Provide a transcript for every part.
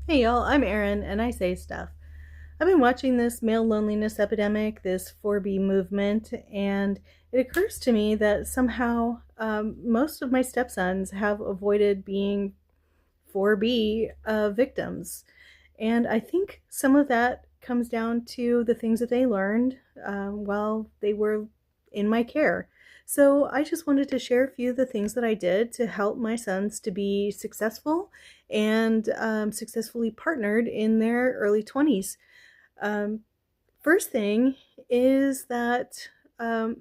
Hey y'all, I'm Erin and I say stuff. I've been watching this male loneliness epidemic, this 4B movement, and it occurs to me that somehow most of my stepsons have avoided being 4B victims. And I think some of that comes down to the things that they learned while they were in my care. So I just wanted to share a few of the things that I did to help my sons to be successful and successfully partnered in their early 20s. Um, First thing is that I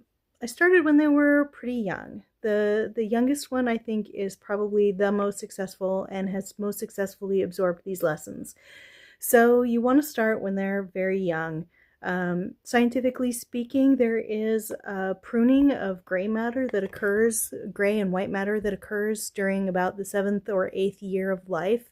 started when they were pretty young. The youngest one I think is probably the most successful and has most successfully absorbed these lessons. So you want to start when they're very young. Scientifically speaking, there is a pruning of gray and white matter that occurs during about the 7th or 8th year of life.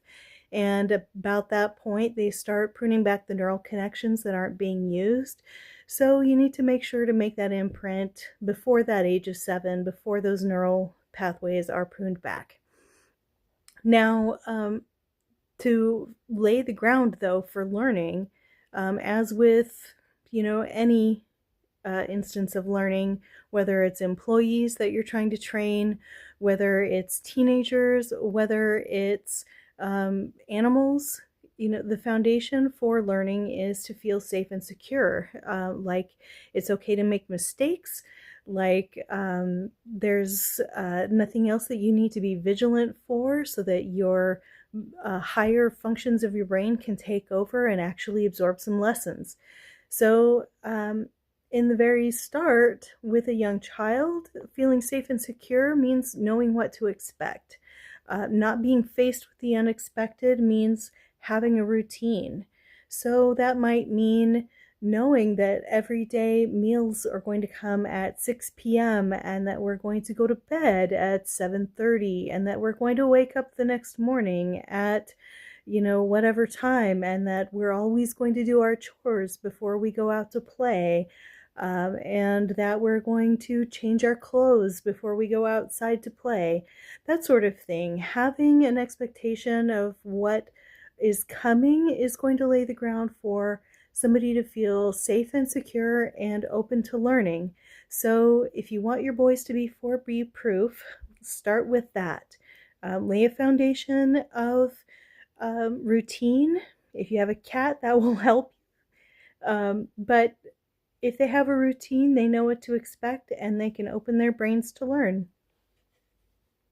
And about that point, they start pruning back the neural connections that aren't being used. So you need to make sure to make that imprint before that age of 7, before those neural pathways are pruned back. Now, to lay the ground though for learning, as with any instance of learning, whether it's employees that you're trying to train, whether it's teenagers, whether it's animals, the foundation for learning is to feel safe and secure. Like it's okay to make mistakes. Like there's nothing else that you need to be vigilant for so that your higher functions of your brain can take over and actually absorb some lessons. So, in the very start, with a young child, feeling safe and secure means knowing what to expect. Not being faced with the unexpected means having a routine. So that might mean knowing that everyday meals are going to come at 6 p.m. and that we're going to go to bed at 7:30 and that we're going to wake up the next morning at whatever time, and that we're always going to do our chores before we go out to play, and that we're going to change our clothes before we go outside to play. That sort of thing. Having an expectation of what is coming is going to lay the ground for somebody to feel safe and secure and open to learning. So if you want your boys to be 4B proof, start with that. Lay a foundation of routine. If you have a cat, that will help. But if they have a routine, they know what to expect and they can open their brains to learn.